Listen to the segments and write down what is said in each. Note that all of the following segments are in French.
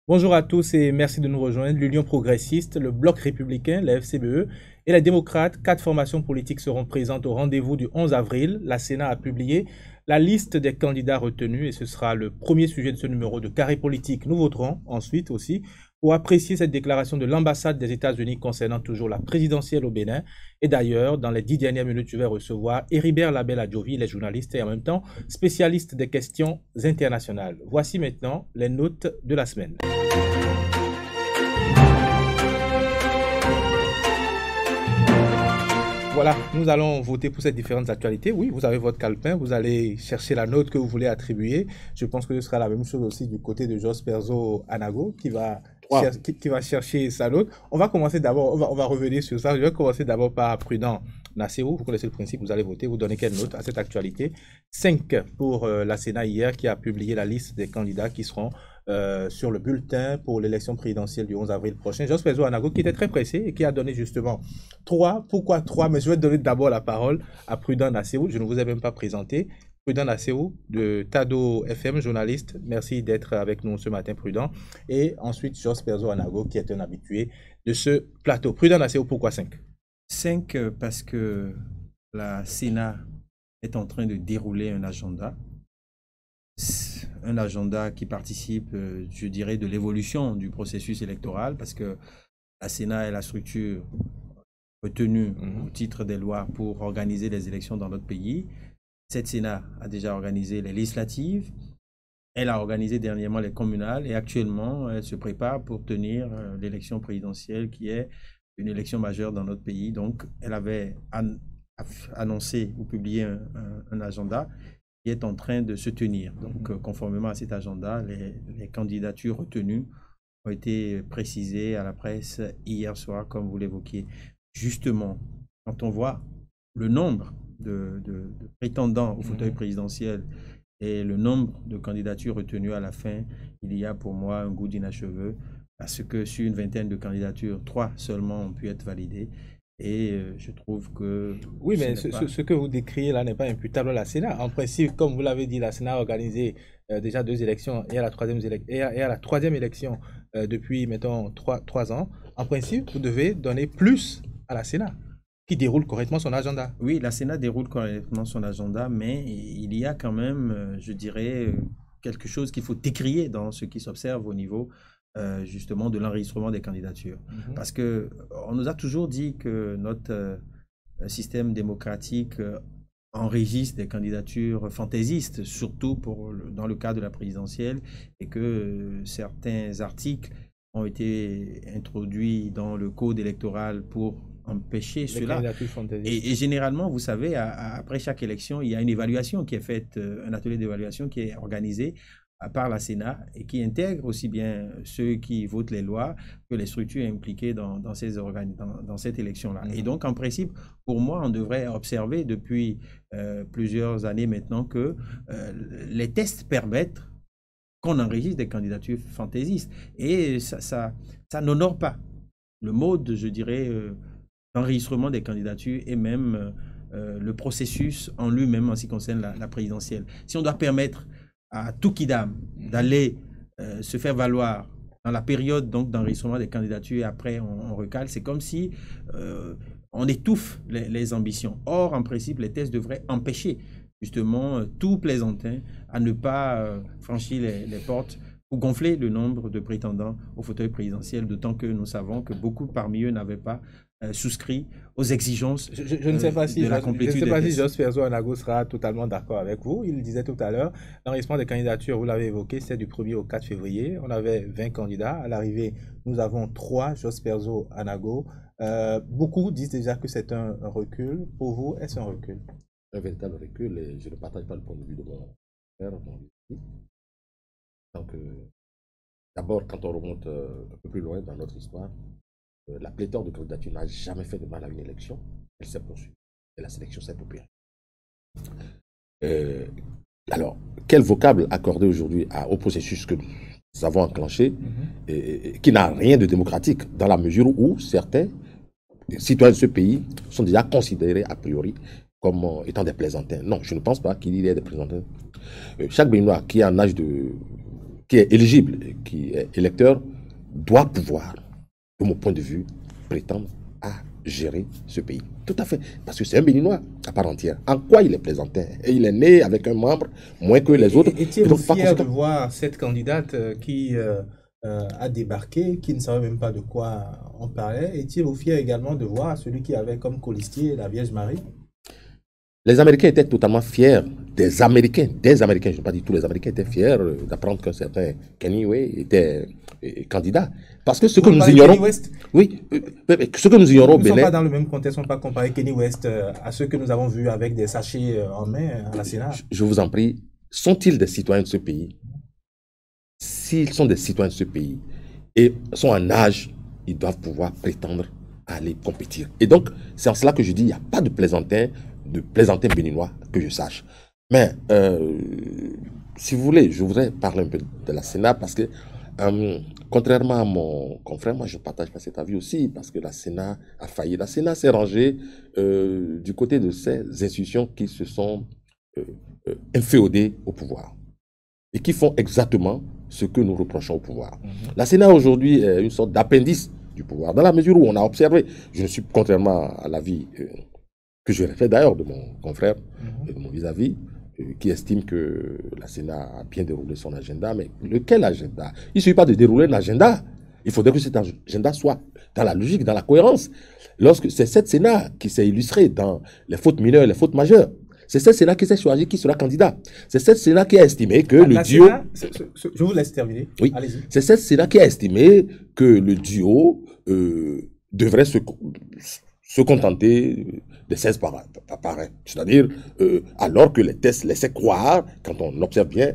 Bonjour à tous et merci de nous rejoindre. L'Union progressiste, le Bloc républicain, la FCBE et les démocrates, quatre formations politiques seront présentes au rendez-vous du 11 avril. La Sénat a publié la liste des candidats retenus et ce sera le premier sujet de ce numéro de Carré politique. Nous voterons ensuite aussi pour apprécier cette déclaration de l'ambassade des États-Unis concernant toujours la présidentielle au Bénin. Et d'ailleurs, dans les 10 dernières minutes, je vais recevoir Héribert Labelle Adjovi, les journalistes et en même temps spécialiste des questions internationales. Voici maintenant les notes de la semaine. Voilà, nous allons voter pour ces différentes actualités. Oui, vous avez votre calepin, vous allez chercher la note que vous voulez attribuer. Je pense que ce sera la même chose aussi du côté de Jos Perzo Anago Wow. qui va chercher sa note. On va commencer d'abord, on va revenir sur ça. Je vais commencer d'abord par Prudent Nasserou. Vous connaissez le principe, vous allez voter, vous donnez quelle note à cette actualité? 5 pour la Sénat hier qui a publié la liste des candidats qui seront sur le bulletin pour l'élection présidentielle du 11 avril prochain. Jos Perzo Anago qui était très pressé et qui a donné justement 3. Pourquoi 3? Mais je vais donner d'abord la parole à Prudent Nasserou. Je ne vous ai même pas présenté. Prudent Nasserou de Tado FM, journaliste. Merci d'être avec nous ce matin, Prudent. Et ensuite, Jos Perzo Anago, qui est un habitué de ce plateau. Prudent Nasserou, pourquoi 5? 5 parce que la Sénat est en train de dérouler un agenda qui participe, je dirais, de l'évolution du processus électoral, parce que la Sénat est la structure retenue au titre des lois pour organiser les élections dans notre pays. Cette Sénat a déjà organisé les législatives, elle a organisé dernièrement les communales et actuellement, elle se prépare pour tenir l'élection présidentielle qui est une élection majeure dans notre pays. Donc, elle avait annoncé ou publié un agenda qui est en train de se tenir. Donc, conformément à cet agenda, les candidatures retenues ont été précisées à la presse hier soir, comme vous l'évoquiez. Justement, quand on voit le nombre de prétendants au fauteuil présidentiel et le nombre de candidatures retenues à la fin, il y a pour moi un goût d'inachevé parce que sur une vingtaine de candidatures, 3 seulement ont pu être validées. Et je trouve que Oui, ce mais n'est pas... ce que vous décriez là n'est pas imputable à la Sénat. En principe, comme vous l'avez dit, la Sénat a organisé déjà 2 élections et à la troisième élection depuis, mettons, 3 ans. En principe, vous devez donner plus à la Sénat, qui déroule correctement son agenda. Oui, la Sénat déroule correctement son agenda, mais il y a quand même, je dirais, quelque chose qu'il faut décrier dans ce qui s'observe au niveau justement de l'enregistrement des candidatures. Parce que on nous a toujours dit que notre système démocratique enregistre des candidatures fantaisistes, surtout dans le cas de la présidentielle, et que certains articles ont été introduits dans le code électoral pour empêcher Les cela. candidatures fantaisistes. Et généralement, vous savez, après chaque élection, il y a une évaluation qui est faite, un atelier d'évaluation qui est organisé par la Sénat et qui intègre aussi bien ceux qui votent les lois que les structures impliquées dans cette élection-là. Et donc, en principe, pour moi, on devrait observer depuis plusieurs années maintenant que les tests permettent qu'on enregistre des candidatures fantaisistes. Et ça n'honore pas le mode, je dirais, d'enregistrement des candidatures et même le processus en lui-même en ce qui concerne la présidentielle. Si on doit permettre à tout kidam d'aller se faire valoir dans la période donc d'enregistrement des candidatures et après on recale, c'est comme si on étouffe les ambitions. Or, en principe, les tests devraient empêcher justement tout plaisantin à ne pas franchir les portes pour gonfler le nombre de prétendants au fauteuil présidentiel, d'autant que nous savons que beaucoup parmi eux n'avaient pas souscrit aux exigences Je ne sais pas si, de la complétude des tests. Jos Perzo Anago sera totalement d'accord avec vous. Il disait tout à l'heure, l'enregistrement des candidatures, vous l'avez évoqué, c'est du 1er au 4 février. On avait 20 candidats. À l'arrivée, nous avons 3 Jos Perzo Anago. Beaucoup disent déjà que c'est un recul. Pour vous, est-ce un recul? Un véritable recul et je ne partage pas le point de vue de mon père. Donc, d'abord, quand on remonte un peu plus loin dans notre histoire, la pléthore de candidatures n'a jamais fait de mal à une élection. Elle s'est poursuivie et la sélection s'est opérée. Alors, quel vocable accorder aujourd'hui au processus que nous avons enclenché et qui n'a rien de démocratique dans la mesure où certains citoyens de ce pays sont déjà considérés a priori comme étant des plaisantins. Non, je ne pense pas qu'il y ait des plaisantins. Chaque Béninois qui est en âge de qui est éligible, qui est électeur, doit pouvoir, de mon point de vue, prétendre à gérer ce pays. Tout à fait. Parce que c'est un Béninois à part entière. En quoi il est plaisantin? Et il est né avec un membre moins que les autres. Étiez-vous fier de voir cette candidate qui a débarqué, qui ne savait même pas de quoi on parlait? Étiez-vous fier également de voir celui qui avait comme colistier la Vierge Marie? Les Américains étaient totalement fiers, des Américains, je n'ai pas dit tous les Américains étaient fiers d'apprendre qu'un certain Kanye West était candidat. Parce que ce que nous ignorons... Oui, ce que nous ignorons au Bénin... Nous ne sommes pas dans le même contexte, on ne peut pas comparer Kanye West à ceux que nous avons vus avec des sachets en main à la Sénat. Je vous en prie, sont-ils des citoyens de ce pays? S'ils sont des citoyens de ce pays et sont en âge, ils doivent pouvoir prétendre à aller compétir. Et donc, c'est en cela que je dis, il n'y a pas de plaisantin béninois que je sache. Mais, si vous voulez, je voudrais parler un peu de la Sénat parce que, contrairement à mon confrère, moi je ne partage pas cet avis aussi parce que la Sénat a failli. La Sénat s'est rangée du côté de ces institutions qui se sont inféodées au pouvoir et qui font exactement ce que nous reprochons au pouvoir. La Sénat aujourd'hui est une sorte d'appendice du pouvoir, dans la mesure où on a observé, je ne suis contrairement à l'avis que je répète d'ailleurs de mon confrère et de mon vis-à-vis, qui estime que la Sénat a bien déroulé son agenda, mais lequel agenda? Il ne suffit pas de dérouler un agenda, il faudrait que cet agenda soit dans la logique, dans la cohérence. Lorsque c'est cette Sénat qui s'est illustrée dans les fautes mineures et les fautes majeures, c'est cette Sénat qui s'est choisi qui sera candidat. C'est cette Sénat qui a estimé que le duo... Je vous laisse terminer. Oui. Allez-y. C'est cette Sénat qui a estimé que le duo devrait se contenter des 16 parrains. C'est-à-dire, alors que les tests laissaient croire, quand on observe bien,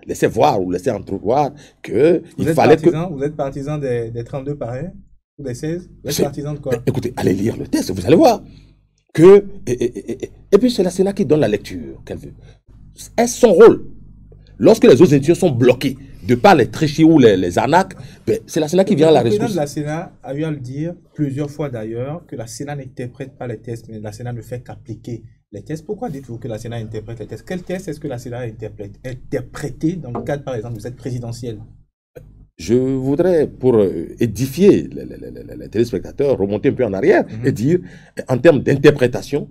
laissaient voir ou laissaient entrevoir qu'il fallait que... Vous êtes partisan des 32 parrains ou des 16? Vous êtes partisan de quoi? Écoutez, allez lire le test, vous allez voir. Et puis c'est la Sénat qui donne la lecture qu'elle veut. Est-ce son rôle? Lorsque les autres institutions sont bloquées de par les tricheries ou les arnaques, c'est la Sénat qui vient à la rescousse. Le président de la Sénat a eu à le dire plusieurs fois d'ailleurs que la Sénat n'interprète pas les tests, mais la Sénat ne fait qu'appliquer les tests. Pourquoi dites-vous que la Sénat interprète les tests? Quel test est-ce que la Sénat a interprété dans le cadre, par exemple, de cette présidentielle? Je voudrais, pour édifier les téléspectateurs, remonter un peu en arrière et dire, en termes d'interprétation,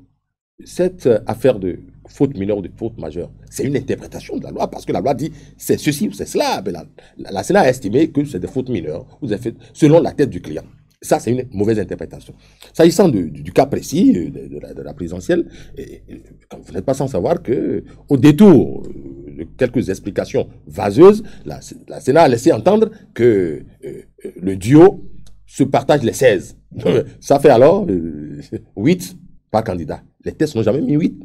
cette affaire de faute mineure ou de faute majeure, c'est une interprétation de la loi, parce que la loi dit c'est ceci ou c'est cela. Mais la Sénat a estimé que c'est des fautes mineures ou des fautes selon la tête du client. Ça, c'est une mauvaise interprétation. S'agissant du cas précis de la présidentielle, vous n'êtes pas sans savoir qu'au détour de quelques explications vaseuses, la Sénat a laissé entendre que le duo se partage les 16. Ça fait alors 8 par candidat. Les tests n'ont jamais mis 8.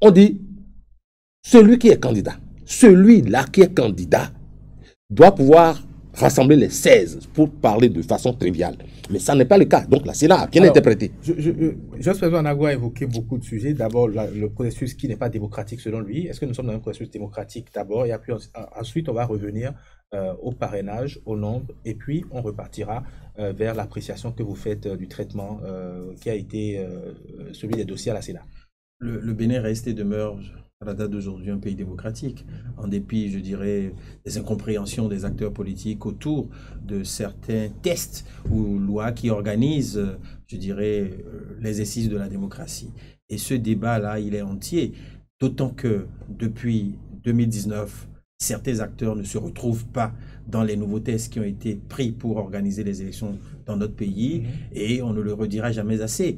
On dit, celui qui est candidat, celui-là qui est candidat, doit pouvoir rassembler les 16 pour parler de façon triviale. Mais ça n'est pas le cas. Donc la Sénat a bien interprété. Joseph Anagua a évoqué beaucoup de sujets. D'abord, le processus qui n'est pas démocratique selon lui. Est-ce que nous sommes dans un processus démocratique d'abord, et puis ensuite on va revenir au parrainage, au nombre, et puis on repartira vers l'appréciation que vous faites du traitement qui a été celui des dossiers à la Sénat. Le Bénin reste et demeure, à la date d'aujourd'hui, un pays démocratique, en dépit, je dirais, des incompréhensions des acteurs politiques autour de certains tests ou lois qui organisent, je dirais, l'exercice de la démocratie. Et ce débat-là, il est entier, d'autant que depuis 2019, certains acteurs ne se retrouvent pas dans les nouveaux tests qui ont été pris pour organiser les élections dans notre pays, et on ne le redira jamais assez.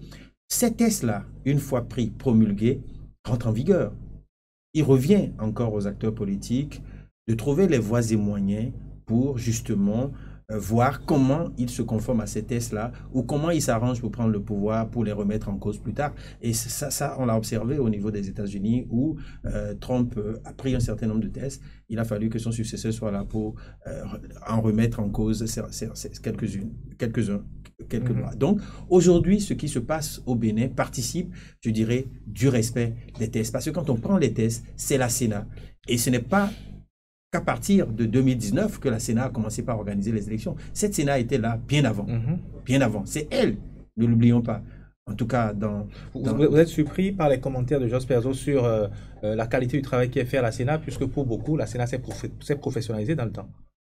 Ces tests-là, une fois pris, promulgués, rentrent en vigueur. Il revient encore aux acteurs politiques de trouver les voies et moyens pour justement voir comment ils se conforment à ces tests-là ou comment ils s'arrangent pour prendre le pouvoir, pour les remettre en cause plus tard. Et ça on l'a observé au niveau des États-Unis où Trump a pris un certain nombre de tests. Il a fallu que son successeur soit là pour en remettre en cause quelques-uns. Quelques mois. Donc, aujourd'hui, ce qui se passe au Bénin participe, je dirais, du respect des tests. Parce que quand on prend les tests, c'est la Sénat. Et ce n'est pas qu'à partir de 2019 que la Sénat a commencé par organiser les élections. Cette Sénat était là bien avant. Bien avant. C'est elle, ne l'oublions pas. En tout cas, Vous êtes surpris par les commentaires de Jos Perzo sur la qualité du travail qui est fait à la Sénat, puisque pour beaucoup, la Sénat s'est professionnalisée dans le temps.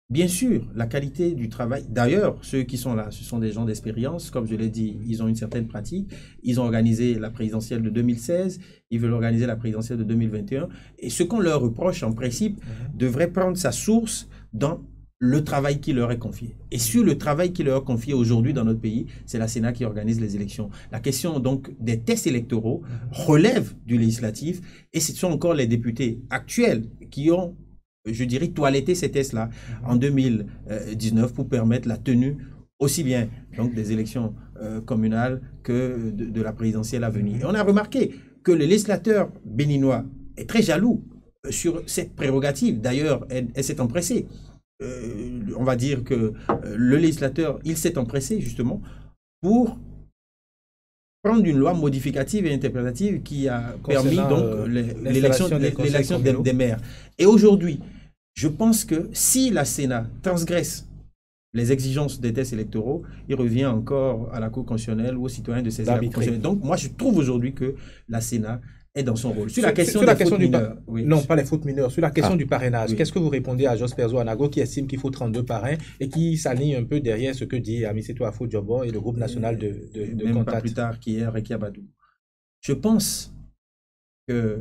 Bien sûr, la qualité du travail. D'ailleurs, ceux qui sont là, ce sont des gens d'expérience. Comme je l'ai dit, ils ont une certaine pratique. Ils ont organisé la présidentielle de 2016. Ils veulent organiser la présidentielle de 2021. Et ce qu'on leur reproche, en principe, devrait prendre sa source dans le travail qui leur est confié. Et sur le travail qui leur est confié aujourd'hui dans notre pays, c'est la Sénat qui organise les élections. La question donc des tests électoraux relève du législatif. Et ce sont encore les députés actuels qui ont, je dirais, toiletter ces tests-là en 2019 pour permettre la tenue aussi bien donc, des élections communales que de la présidentielle à venir. Et on a remarqué que le législateur béninois est très jaloux sur cette prérogative. D'ailleurs, elle s'est empressée. On va dire que le législateur, il s'est empressé justement pour prendre une loi modificative et interprétative qui a permis donc l'élection des maires. Et aujourd'hui, je pense que si la Sénat transgresse les exigences des tests électoraux, il revient encore à la Cour constitutionnelle ou aux citoyens de saisir la Cour constitutionnelle. Donc moi, je trouve aujourd'hui que la Sénat est dans son rôle. Sur la question des fautes mineures. Non, pas les fautes mineures. Sur la question du parrainage, qu'est-ce que vous répondez à Jos Perzo Anago qui estime qu'il faut 32 parrains et qui s'aligne un peu derrière ce que dit Amisetou Afo Diobo et le groupe national de même contact. Pas plus tard qu'hier, Rekia Badou. Je pense que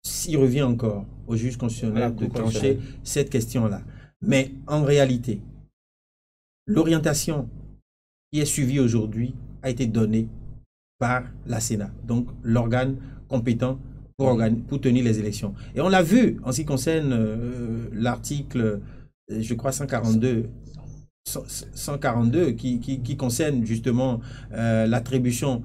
s'il revient encore au juge constitutionnel de trancher cette question-là. Mais en réalité, l'orientation qui est suivie aujourd'hui a été donnée par la Sénat, donc l'organe compétent pour tenir les élections. Et on l'a vu en ce qui concerne l'article, je crois, 142 qui concerne justement l'attribution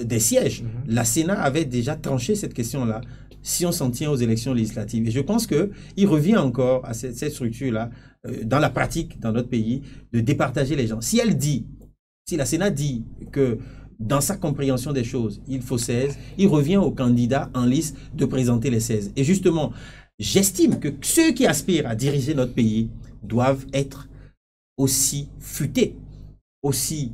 des sièges. La Sénat avait déjà tranché cette question-là si on s'en tient aux élections législatives. Et je pense qu'il revient encore à cette structure-là, dans la pratique, dans notre pays, de départager les gens. Si la Sénat dit que dans sa compréhension des choses, il faut 16, il revient au candidat en liste de présenter les 16. Et justement, j'estime que ceux qui aspirent à diriger notre pays doivent être aussi futés, aussi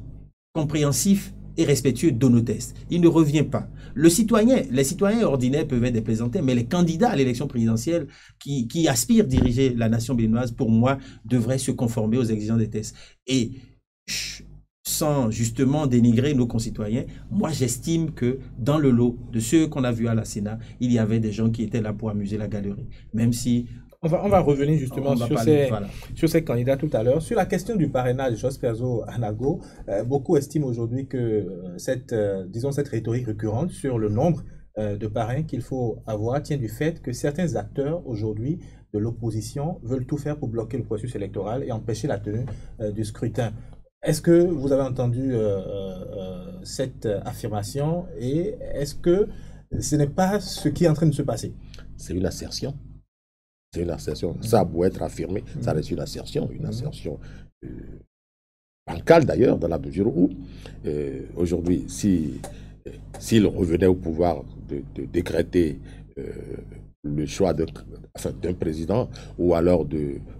compréhensifs et respectueux de nos tests. Il ne revient pas. Les citoyens ordinaires peuvent être des plaisantins, mais les candidats à l'élection présidentielle qui aspirent à diriger la nation béninoise, pour moi, devraient se conformer aux exigences des tests. Et sans justement dénigrer nos concitoyens, moi j'estime que dans le lot de ceux qu'on a vus à la Sénat, il y avait des gens qui étaient là pour amuser la galerie. Même si... On va revenir justement sur ces candidats tout à l'heure. Sur la question du parrainage, Jos Perzo Anago, beaucoup estiment aujourd'hui que cette rhétorique récurrente sur le nombre de parrains qu'il faut avoir tient du fait que certains acteurs aujourd'hui de l'opposition veulent tout faire pour bloquer le processus électoral et empêcher la tenue du scrutin. Est-ce que vous avez entendu cette affirmation et est-ce que ce n'est pas ce qui est en train de se passer? C'est une assertion. C'est une assertion. Ça a beau être affirmé, ça reste une assertion bancale d'ailleurs, dans la mesure où aujourd'hui, s'il revenait au pouvoir de décréter le choix d'un président, ou alors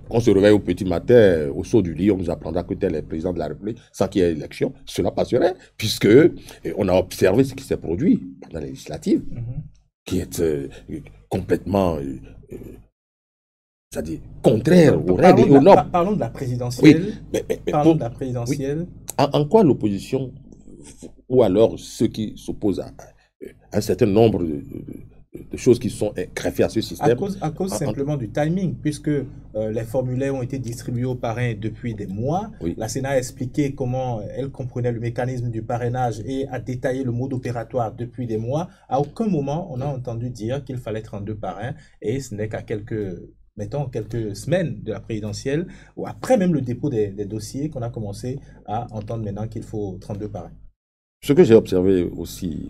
qu'on se réveille au petit matin, au saut du lit, on nous apprendra que tel est le président de la République, sans qu'il y ait élection, cela passerait, puisque on a observé ce qui s'est produit pendant les législatives, qui est complètement, c'est-à-dire contraire aux règles et aux normes. Parlons de la présidentielle. Oui, parlons de la présidentielle. Oui. En quoi l'opposition, ou alors ceux qui s'opposent à un certain nombre de choses qui sont greffées à ce système. À cause simplement du timing, puisque les formulaires ont été distribués aux parrains depuis des mois. Oui. La Sénat a expliqué comment elle comprenait le mécanisme du parrainage et a détaillé le mode opératoire depuis des mois. À aucun moment, on a entendu dire qu'il fallait 32 parrains et ce n'est qu'à quelques semaines de la présidentielle, ou après même le dépôt des dossiers, qu'on a commencé à entendre maintenant qu'il faut 32 parrains. Ce que j'ai observé aussi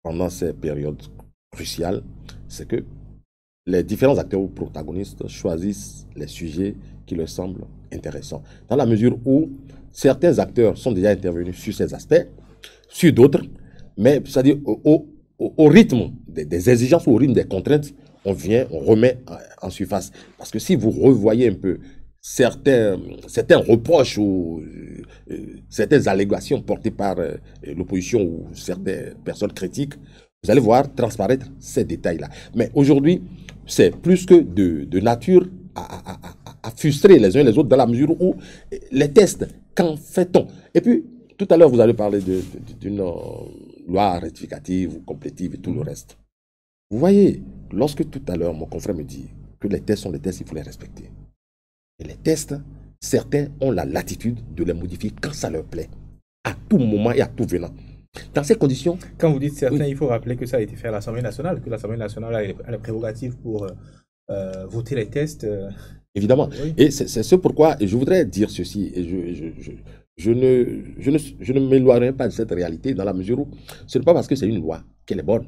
pendant ces périodes crucial, c'est que les différents acteurs ou protagonistes choisissent les sujets qui leur semblent intéressants. Dans la mesure où certains acteurs sont déjà intervenus sur ces aspects, sur d'autres, mais c'est-à-dire au rythme des exigences ou au rythme des contraintes, on remet en surface. Parce que si vous revoyez un peu certains reproches ou certaines allégations portées par l'opposition ou certaines personnes critiques, vous allez voir transparaître ces détails-là. Mais aujourd'hui, c'est plus que de nature à frustrer les uns les autres dans la mesure où les tests, qu'en fait-on? Et puis, tout à l'heure, vous avez parlé d'une loi rectificative ou complétive et tout le reste. Vous voyez, lorsque tout à l'heure, mon confrère me dit que les tests sont des tests, il faut les respecter. Et les tests, certains ont la latitude de les modifier quand ça leur plaît, à tout moment et à tout venant. Dans ces conditions... Quand vous dites certains, oui. il faut rappeler que ça a été fait à l'Assemblée nationale, que l'Assemblée nationale a la prérogative pour voter les tests. Évidemment. Oui. Et c'est ce pourquoi je voudrais dire ceci, et je ne m'éloignerai pas de cette réalité dans la mesure où ce n'est pas parce que c'est une loi qu'elle est bonne.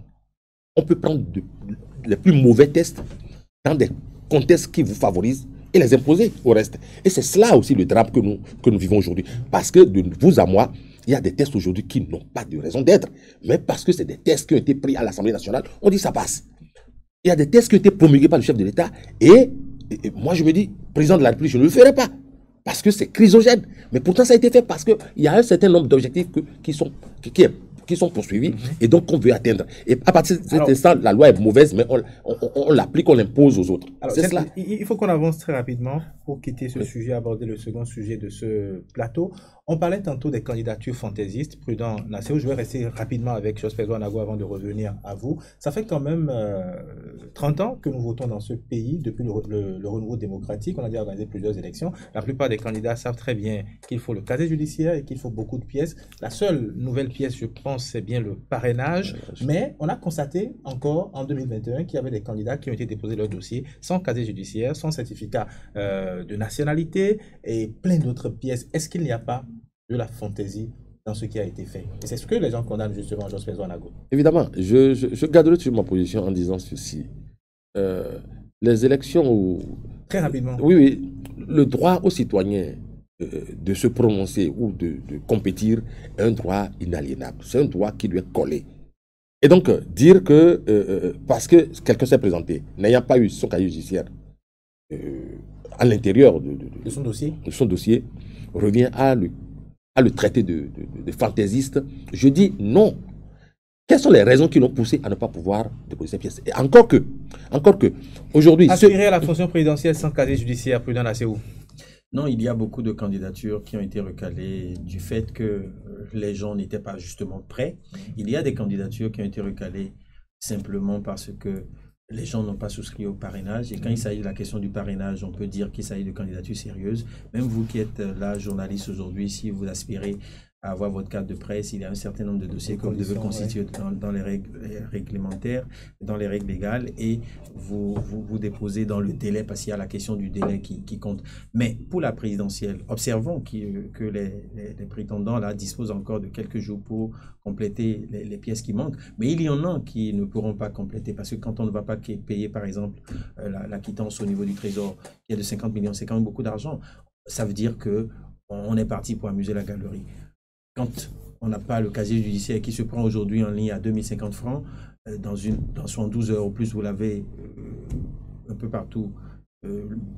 On peut prendre les plus mauvais tests dans des contextes qui vous favorisent et les imposer au reste. Et c'est cela aussi le drame que nous vivons aujourd'hui. Parce que de vous à moi, il y a des tests aujourd'hui qui n'ont pas de raison d'être. Mais parce que c'est des tests qui ont été pris à l'Assemblée nationale, on dit ça passe. Il y a des tests qui ont été promulgués par le chef de l'État et moi je me dis, président de la République, je ne le ferai pas. Parce que c'est chrysogène. Mais pourtant ça a été fait parce qu'il y a un certain nombre d'objectifs qui sont poursuivis et donc qu'on veut atteindre. Et à partir de cet instant, la loi est mauvaise, mais on l'applique, on l'impose aux autres. C'est cela. Il faut qu'on avance très rapidement pour quitter ce sujet, aborder le second sujet de ce plateau. On parlait tantôt des candidatures fantaisistes. Prudent Nasseo, je vais rester rapidement avec Joseph Ouanago avant de revenir à vous. Ça fait quand même 30 ans que nous votons dans ce pays depuis le renouveau démocratique. On a déjà organisé plusieurs élections. La plupart des candidats savent très bien qu'il faut le casier judiciaire et qu'il faut beaucoup de pièces. La seule nouvelle pièce, je pense, c'est bien le parrainage. Mais on a constaté encore en 2021 qu'il y avait des candidats qui ont été déposés leur dossier sans casier judiciaire, sans certificat de nationalité et plein d'autres pièces. Est-ce qu'il n'y a pas de la fantaisie dans ce qui a été fait? Et c'est ce que les gens condamnent justement, Joseph Ouanago. Évidemment, je garderai toujours ma position en disant ceci. Les élections où... Très rapidement. Oui, le droit aux citoyens de se prononcer ou de compétir est un droit inaliénable. C'est un droit qui lui est collé. Et donc, dire que parce que quelqu'un s'est présenté, n'ayant pas eu son casier judiciaire à l'intérieur de son dossier, revient à le traiter de fantaisiste, je dis non. Quelles sont les raisons qui l'ont poussé à ne pas pouvoir déposer ces pièces? Et encore que, aujourd'hui... Aspirer à la fonction présidentielle sans casier judiciaire, Prudent Nasseo. Non, il y a beaucoup de candidatures qui ont été recalées du fait que les gens n'étaient pas justement prêts. Il y a des candidatures qui ont été recalées simplement parce que les gens n'ont pas souscrit au parrainage. Et quand il s'agit de la question du parrainage, on peut dire qu'il s'agit de candidatures sérieuses. Même vous qui êtes là, journaliste aujourd'hui, si vous aspirez à avoir votre carte de presse, il y a un certain nombre de dossiers que vous devez constituer dans les règles réglementaires, dans les règles légales, et vous déposez dans le délai, parce qu'il y a la question du délai qui compte. Mais pour la présidentielle, observons que les prétendants là disposent encore de quelques jours pour compléter les pièces qui manquent. Mais il y en a qui ne pourront pas compléter, parce que quand on ne va pas payer, par exemple, la quittance au niveau du Trésor, qui est de 50 millions, c'est quand même beaucoup d'argent. Ça veut dire qu'on est parti pour amuser la galerie. Quand on n'a pas le casier judiciaire qui se prend aujourd'hui en ligne à 2050 francs, dans 72 heures ou plus, vous l'avez un peu partout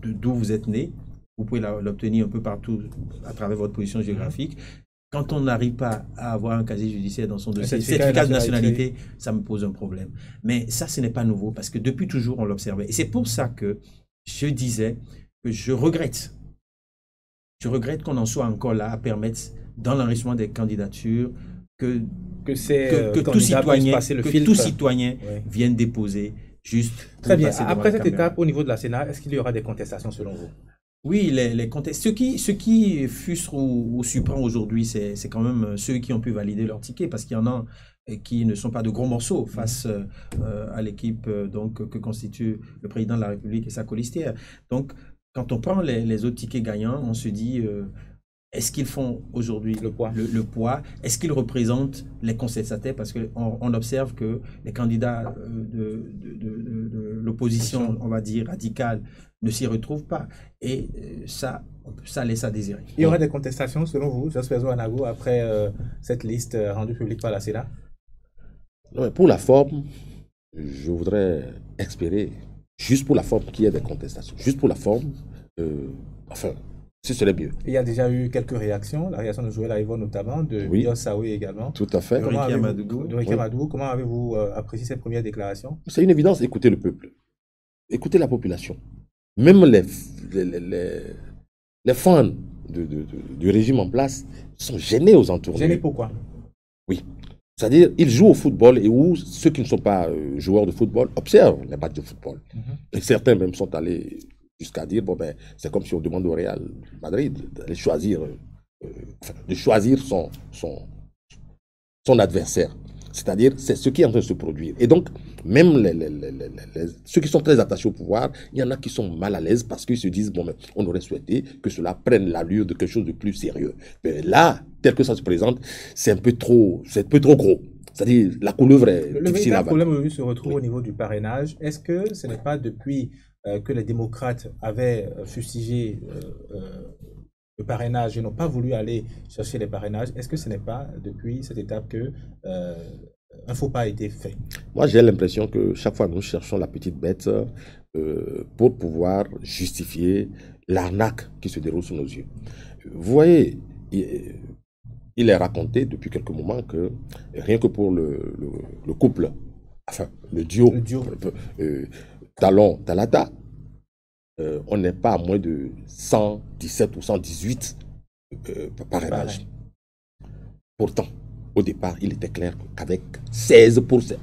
d'où vous êtes né. Vous pouvez l'obtenir un peu partout à travers votre position géographique. Quand on n'arrive pas à avoir un casier judiciaire dans son dossier, certificat de nationalité, ça me pose un problème. Mais ça, ce n'est pas nouveau parce que depuis toujours, on l'observait. Et c'est pour ça que je disais que je regrette qu'on en soit encore là à permettre dans l'enrichissement des candidatures que tout citoyen vienne déposer juste. Très bien. Après cette étape, au niveau de la Sénat, est-ce qu'il y aura des contestations selon vous? Oui, les contestations. Ce qui frustre ou surprend aujourd'hui, c'est quand même ceux qui ont pu valider leur ticket, parce qu'il y en a qui ne sont pas de gros morceaux face à l'équipe que constitue le président de la République et sa colistière. Donc, quand on prend les autres tickets gagnants, on se dit... est-ce qu'ils font aujourd'hui le poids? Est-ce qu'ils représentent les contestataires? Parce qu'on observe que les candidats de l'opposition, on va dire, radicale, ne s'y retrouvent pas. Et ça laisse à désirer. Il y aura des contestations, selon vous, Joseph Ouanago, après cette liste rendue publique par la Sénat? Non, pour la forme, je voudrais espérer, juste pour la forme, qu'il y ait des contestations. Juste pour la forme, Enfin, ce serait mieux. Il y a déjà eu quelques réactions, la réaction de Joël Aïvo notamment, de Oui. Bios Saoui également. Tout à fait. Comment Ricky avez-vous- Amadougou. de Ricky Oui. Amadougou, comment avez-vous apprécié cette première déclaration? C'est une évidence, écoutez le peuple. Écoutez la population. Même les fans du régime en place sont gênés aux entours. Gêné pourquoi? Oui. C'est-à-dire, ils jouent au football et où ceux qui ne sont pas joueurs de football observent les matchs de football. Et certains même sont allés jusqu'à dire, bon ben, c'est comme si on demande au Real Madrid d'aller choisir, de choisir son adversaire. C'est-à-dire, c'est ce qui est en train de se produire. Et donc, même ceux qui sont très attachés au pouvoir, il y en a qui sont mal à l'aise parce qu'ils se disent, bon, mais on aurait souhaité que cela prenne l'allure de quelque chose de plus sérieux. Mais là, tel que ça se présente, c'est un peu trop gros. C'est-à-dire, la couleuvre est Le difficile à véritable battre. problème aujourd'hui se retrouve au niveau du parrainage. Est-ce que ce n'est pas depuis que les démocrates avaient fustigé le parrainage et n'ont pas voulu aller chercher les parrainages, est-ce que ce n'est pas depuis cette étape que un faux pas a été fait? Moi, j'ai l'impression que chaque fois, nous cherchons la petite bête pour pouvoir justifier l'arnaque qui se déroule sous nos yeux. Vous voyez, il est raconté depuis quelques moments que rien que pour le couple, enfin, le duo. Talon-Talata, on n'est pas à moins de 117 ou 118 parrainages. Pourtant, au départ, il était clair qu'avec 16%,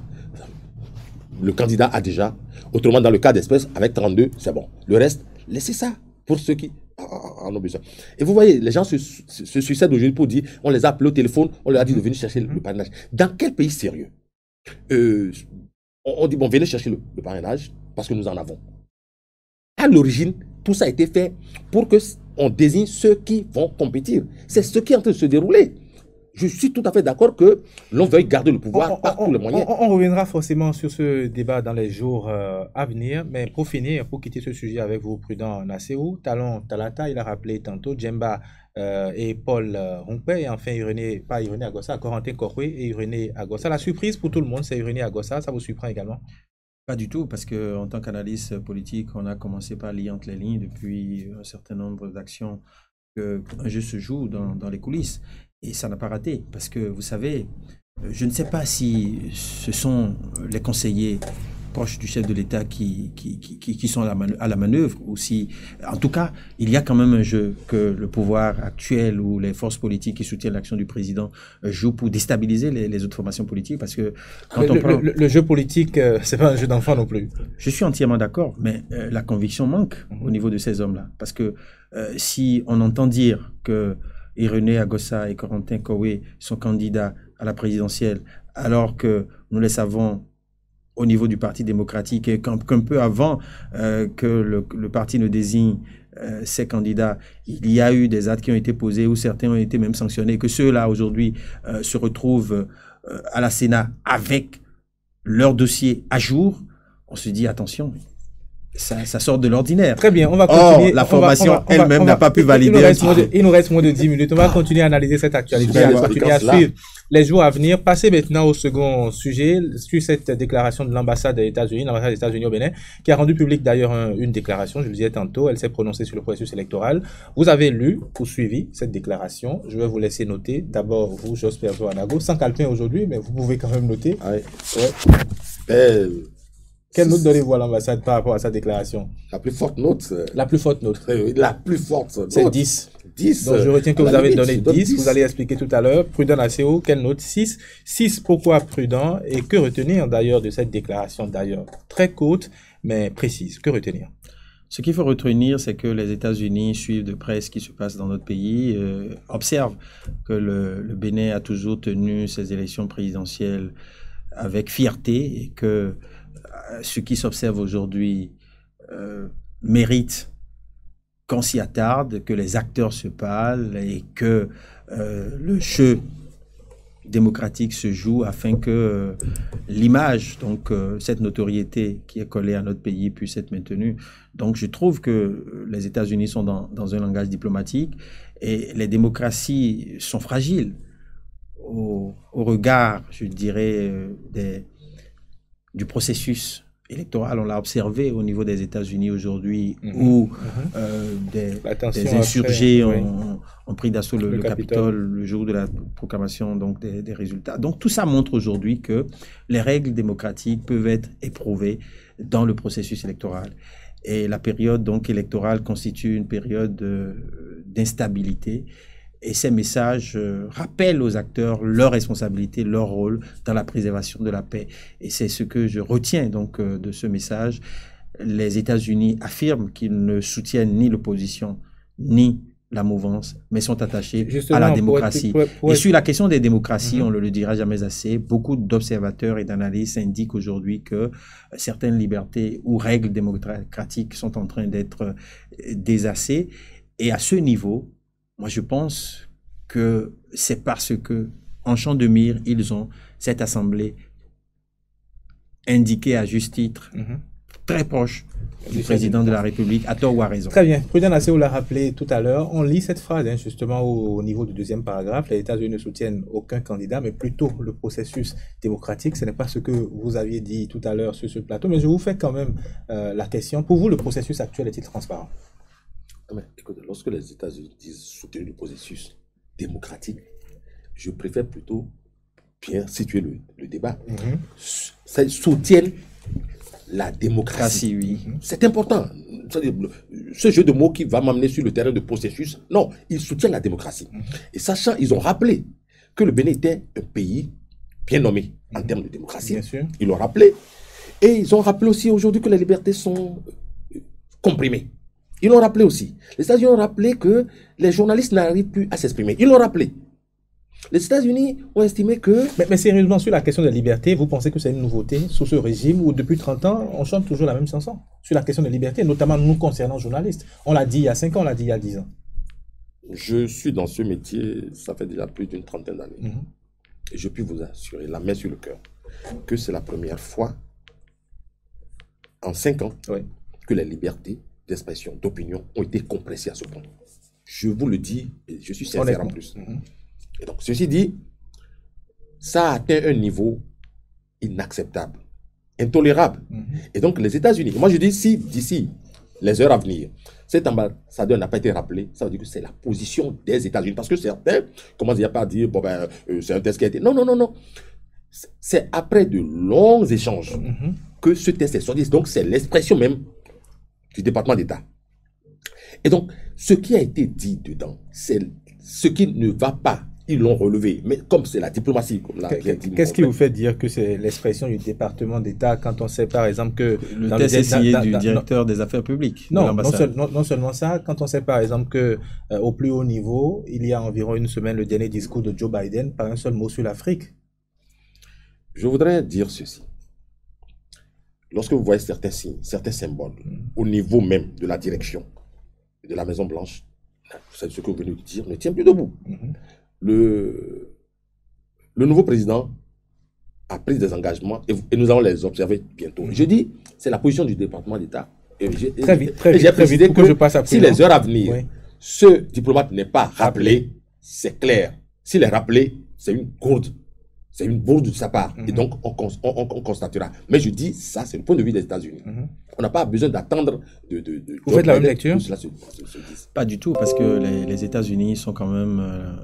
le candidat a déjà, autrement dans le cas d'espèce, avec 32, c'est bon. Le reste, laissez ça pour ceux qui en ont besoin. Et vous voyez, les gens se suicident aujourd'hui pour dire, on les a appelés au téléphone, on leur a dit de venir chercher le parrainage. Dans quel pays sérieux on dit, bon, venez chercher le parrainage parce que nous en avons. À l'origine, tout ça a été fait pour qu'on désigne ceux qui vont compétir. C'est ce qui est en train de se dérouler. Je suis tout à fait d'accord que l'on veuille garder le pouvoir par tous les moyens. On reviendra forcément sur ce débat dans les jours à venir, mais pour finir, pour quitter ce sujet avec vous, Prudent Nasserou, Talon Talata, il a rappelé tantôt Djemba et Paul Rompé, et enfin pas Irénée Agossa, Corentin Kokwe et Irénée Agossa. La surprise pour tout le monde, c'est Irénée Agossa, ça vous surprend également? Pas du tout, parce qu'en tant qu'analyste politique, on a commencé par lire entre les lignes depuis un certain nombre d'actions qu'un jeu se joue dans les coulisses. Et ça n'a pas raté, parce que vous savez, je ne sais pas si ce sont les conseillers proches du chef de l'État qui sont à la manœuvre, ou si, en tout cas, il y a quand même un jeu que le pouvoir actuel ou les forces politiques qui soutiennent l'action du président jouent pour déstabiliser les autres formations politiques, parce que quand on prend... Le jeu politique, c'est pas un jeu d'enfant non plus. Je suis entièrement d'accord, mais la conviction manque au niveau de ces hommes-là, parce que si on entend dire que Irénée Agossa et Corentin Kokwe sont candidats à la présidentielle, alors que nous les savons au niveau du Parti démocratique et qu'un peu avant que le parti ne désigne ses candidats, il y a eu des actes qui ont été posés où certains ont été même sanctionnés, que ceux-là aujourd'hui se retrouvent à la Sénat avec leur dossier à jour, on se dit attention. Ça sort de l'ordinaire. Très bien, on va continuer. La formation elle-même n'a pas pu valider. Il nous reste moins de 10 minutes. On va continuer à analyser cette actualité, à continuer à suivre les jours à venir. Passer maintenant au second sujet, sur cette déclaration de l'ambassade des États-Unis, l'ambassade des États-Unis au Bénin, qui a rendu public d'ailleurs une déclaration, je vous disais tantôt, elle s'est prononcée sur le processus électoral. Vous avez lu ou suivi cette déclaration. Je vais vous laisser noter. D'abord, vous, Josper Joanago, sans calepin aujourd'hui, mais vous pouvez quand même noter. Ouais. Quelle note donnez-vous à l'ambassade par rapport à sa déclaration? La plus forte note. La plus forte note. La plus forte note. C'est 10. 10. Donc je retiens que vous avez donné 10. Vous allez expliquer tout à l'heure. Prudent Nasserou, quelle note? 6. 6, pourquoi prudent? Et que retenir d'ailleurs de cette déclaration, d'ailleurs très courte, mais précise? Que retenir? Ce qu'il faut retenir, c'est que les États-Unis suivent de près ce qui se passe dans notre pays, observent que le Bénin a toujours tenu ses élections présidentielles avec fierté et que ce qui s'observe aujourd'hui mérite qu'on s'y attarde, que les acteurs se parlent et que le jeu démocratique se joue afin que l'image, donc cette notoriété qui est collée à notre pays puisse être maintenue. Donc je trouve que les États-Unis sont dans un langage diplomatique et les démocraties sont fragiles au regard, je dirais, du processus électorale. On l'a observé au niveau des États-Unis aujourd'hui, où des insurgés ont pris d'assaut le Capitole le jour de la proclamation donc, des résultats. Donc tout ça montre aujourd'hui que les règles démocratiques peuvent être éprouvées dans le processus électoral. Et la période donc, électorale constitue une période d'instabilité. Et ces messages rappellent aux acteurs leur responsabilité, leur rôle dans la préservation de la paix. Et c'est ce que je retiens donc de ce message. Les États-Unis affirment qu'ils ne soutiennent ni l'opposition, ni la mouvance, mais sont attachés à la démocratie. Et sur la question des démocraties, on ne le dira jamais assez, beaucoup d'observateurs et d'analystes indiquent aujourd'hui que certaines libertés ou règles démocratiques sont en train d'être désassées. Et à ce niveau, moi, je pense que c'est parce que, en champ de mire, ils ont cette assemblée indiquée à juste titre, très proche du président de la République, à tort ou à raison. Très bien. Prudent Nassehou l'a rappelé tout à l'heure. On lit cette phrase, justement, au niveau du deuxième paragraphe. Les États-Unis ne soutiennent aucun candidat, mais plutôt le processus démocratique. Ce n'est pas ce que vous aviez dit tout à l'heure sur ce plateau, mais je vous fais quand même la question. Pour vous, le processus actuel est-il transparent? Mais écoutez, lorsque les États-Unis disent soutenir le processus démocratique, je préfère plutôt bien situer le débat. Ça soutiennent la démocratie. Oui. C'est important. Ce jeu de mots qui va m'amener sur le terrain de processus, non, ils soutiennent la démocratie. Et sachant, ils ont rappelé que le Bénin était un pays bien nommé en termes de démocratie. Bien sûr. Ils l'ont rappelé. Et ils ont rappelé aussi aujourd'hui que les libertés sont comprimées. Ils l'ont rappelé aussi. Les États-Unis ont rappelé que les journalistes n'arrivent plus à s'exprimer. Ils l'ont rappelé. Les États-Unis ont estimé que... Mais sérieusement, sur la question de la liberté, vous pensez que c'est une nouveauté sous ce régime où depuis 30 ans, on chante toujours la même chanson sur la question de la liberté, notamment nous concernant journalistes. On l'a dit il y a 5 ans, on l'a dit il y a 10 ans. Je suis dans ce métier, ça fait déjà plus d'une trentaine d'années. Et je puis vous assurer, la main sur le cœur, que c'est la première fois en 5 ans que les libertés d'expression, d'opinion ont été compressées à ce point. Je vous le dis, et je suis sincère en plus. Et donc, ceci dit, ça a atteint un niveau inacceptable, intolérable. Et donc, les États-Unis, moi je dis, si d'ici les heures à venir, cet ambassadeur n'a pas été rappelé, ça veut dire que c'est la position des États-Unis. Parce que certains commencent à pas dire, bon ben, c'est un test qui a été... Non, non, non, non. C'est après de longs échanges que ce test est sorti. Donc, c'est l'expression même du département d'État. Et donc, ce qui a été dit dedans, c'est ce qui ne va pas. Ils l'ont relevé. Mais comme c'est la diplomatie, comme l'a dit. Qu'est-ce qui vous fait dire que c'est l'expression du département d'État quand on sait par exemple que... Le test est signé du directeur des affaires publiques de l'ambassade. Non seulement ça, quand on sait par exemple que au plus haut niveau, il y a environ une semaine, le dernier discours de Joe Biden, pas un seul mot sur l'Afrique. Je voudrais dire ceci. Lorsque vous voyez certains signes, certains symboles, au niveau même de la direction de la Maison-Blanche, c'est ce que vous venez de dire, ne tient plus debout. Le nouveau président a pris des engagements et nous allons les observer bientôt. Je dis, c'est la position du département d'État. Très vite, j'ai précisé que je passe après. Si les heures à venir, ce diplomate n'est pas rappelé, c'est clair. S'il est rappelé, c'est une gourde. C'est une bourde de sa part. Et donc, on constatera. Mais je dis, ça, c'est le point de vue des États-Unis. On n'a pas besoin d'attendre Vous faites la même lecture? Pas du tout, parce que les États-Unis sont quand même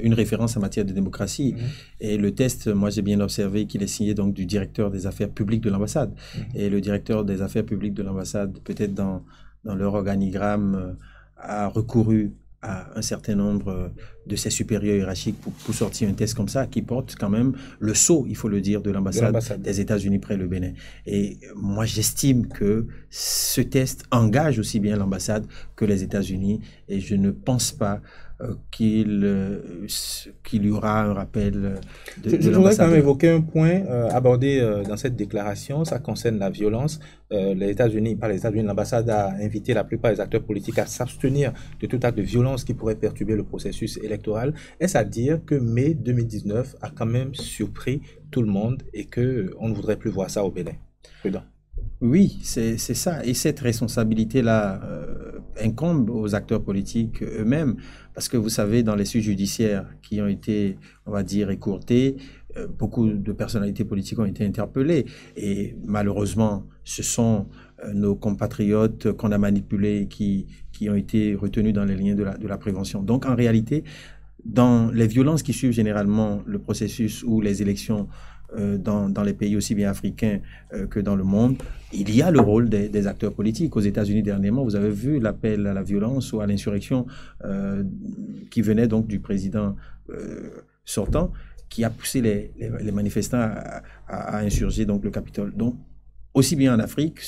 une référence en matière de démocratie. Et le test, moi, j'ai bien observé qu'il est signé donc du directeur des affaires publiques de l'ambassade. Et le directeur des affaires publiques de l'ambassade, peut-être dans leur organigramme, a recouru à un certain nombre de ses supérieurs hiérarchiques pour sortir un test comme ça qui porte quand même le sceau, il faut le dire, de l'ambassade des États-Unis près le Bénin. Et moi, j'estime que ce test engage aussi bien l'ambassade que les États-Unis et je ne pense pas qu'il y aura un rappel de Je voudrais quand même évoquer un point abordé dans cette déclaration, ça concerne la violence. Les États-Unis, pas les États-Unis, l'ambassade a invité la plupart des acteurs politiques à s'abstenir de tout acte de violence qui pourrait perturber le processus électoral. Est-ce à dire que mai 2019 a quand même surpris tout le monde et qu'on ne voudrait plus voir ça au Bénin? Prudent. Oui, c'est ça. Et cette responsabilité-là incombe aux acteurs politiques eux-mêmes. Parce que vous savez, dans les suites judiciaires qui ont été, on va dire, écourtées, beaucoup de personnalités politiques ont été interpellées. Et malheureusement, ce sont nos compatriotes qu'on a manipulés qui ont été retenus dans les liens de la prévention. Donc, en réalité, dans les violences qui suivent généralement le processus ou les élections dans les pays aussi bien africains que dans le monde, il y a le rôle des acteurs politiques. Aux États-Unis dernièrement, vous avez vu l'appel à la violence ou à l'insurrection qui venait donc du président sortant, qui a poussé les manifestants à insurger donc le Capitole. Donc, aussi bien en Afrique,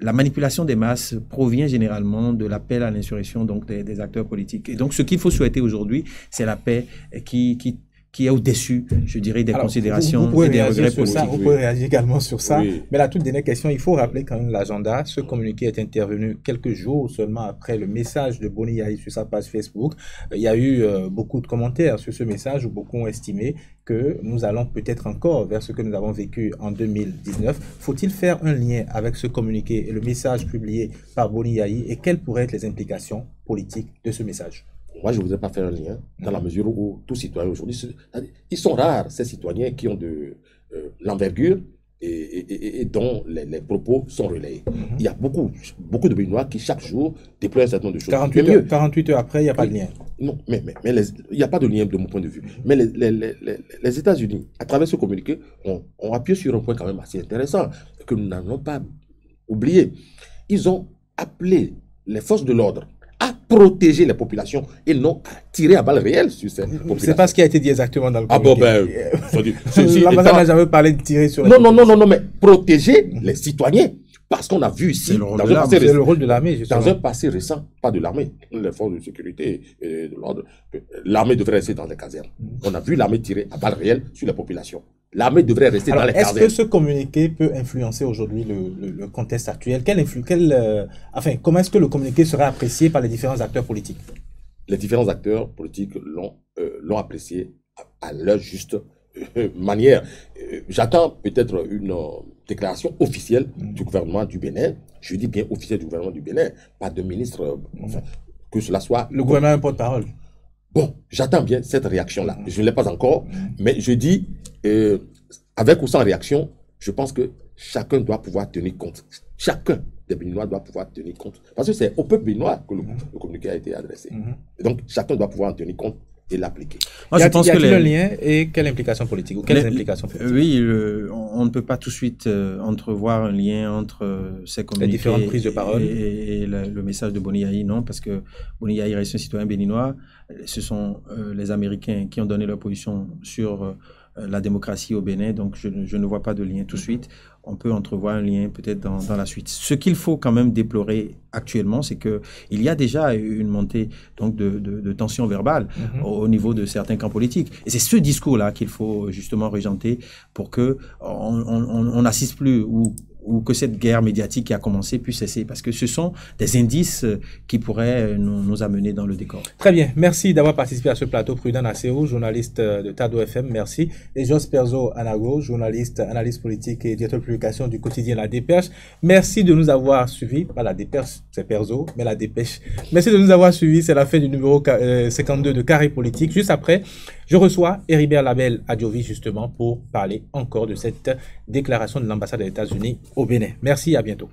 la manipulation des masses provient généralement de l'appel à l'insurrection donc des acteurs politiques. Et donc, ce qu'il faut souhaiter aujourd'hui, c'est la paix qui est au-dessus, je dirais, des considérations et des regrets politiques. Vous pouvez réagir également sur ça. Oui. Mais la toute dernière question, il faut rappeler quand même l'agenda. Ce communiqué est intervenu quelques jours seulement après le message de Boni Yayi sur sa page Facebook. Il y a eu beaucoup de commentaires sur ce message où beaucoup ont estimé que nous allons peut-être encore vers ce que nous avons vécu en 2019. Faut-il faire un lien avec ce communiqué et le message publié par Boni Yayi et quelles pourraient être les implications politiques de ce message? Moi, je ne voudrais pas faire un lien dans la mesure où tous citoyens aujourd'hui, ils sont rares, ces citoyens qui ont de l'envergure et dont les propos sont relayés. Il y a beaucoup de Béninois qui, chaque jour, déploient un certain nombre de choses. 48 heures après, il n'y a pas de lien. Non, mais il n'y a pas de lien de mon point de vue. Mais les États-Unis, à travers ce communiqué, ont appuyé sur un point quand même assez intéressant que nous n'allons pas oublier. Ils ont appelé les forces de l'ordre à protéger les populations et non à tirer à balles réelles sur ces populations. C'est pas ce qui a été dit exactement dans le communiqué. L'ambassade n'a jamais parlé de tirer sur les populations. Non, mais protéger les citoyens. Parce qu'on a vu ici, c'est le rôle de l'armée, dans un passé récent, pas de l'armée, les forces de sécurité et de l'ordre, l'armée devrait rester dans les casernes. On a vu l'armée tirer à balles réelles sur les populations. L'armée devrait rester dans les casernes. Est-ce que ce communiqué peut influencer aujourd'hui le contexte actuel? Comment est-ce que le communiqué sera apprécié par les différents acteurs politiques? Les différents acteurs politiques l'ont apprécié à leur juste manière. J'attends peut-être une déclaration officielle du gouvernement du Bénin. Je dis bien officielle du gouvernement du Bénin, pas de ministre, enfin, que cela soit... Le gouvernement est porte-parole. Bon, j'attends bien cette réaction-là. Je ne l'ai pas encore, mais je dis, avec ou sans réaction, je pense que chacun doit pouvoir tenir compte. Chacun des Béninois doit pouvoir tenir compte. Parce que c'est au peuple béninois que le communiqué a été adressé. Et donc, chacun doit pouvoir en tenir compte et l'appliquer. Y a-t-il un lien et quelle implication politique ou quelles implications politiques? Oui, on ne peut pas tout de suite entrevoir un lien entre ces communiqués les différentes prises de parole et le message de Boni Yayi, non, parce que Boni Yayi reste un citoyen béninois. Ce sont les Américains qui ont donné leur position sur la démocratie au Bénin, donc je ne vois pas de lien tout de suite. On peut entrevoir un lien peut-être dans la suite. Ce qu'il faut quand même déplorer actuellement, c'est qu'il y a déjà une montée donc de tensions verbales au niveau de certains camps politiques. Et c'est ce discours-là qu'il faut justement régenter pour qu'on n'assiste plus ou que cette guerre médiatique qui a commencé puisse cesser, parce que ce sont des indices qui pourraient nous amener dans le décor. Très bien, merci d'avoir participé à ce plateau. Prudent Nasséou, journaliste de Tado FM, merci. Et Jos Perzo Anago, journaliste, analyste politique et directeur de publication du quotidien La Dépêche. Merci de nous avoir suivis, pas La Dépêche, c'est Perzo, mais La Dépêche. Merci de nous avoir suivis, c'est la fin du numéro 52 de Carré Politique. Juste après, je reçois Héribert Label à Diovi justement pour parler encore de cette déclaration de l'ambassade des États-Unis au Bénin. Merci, à bientôt.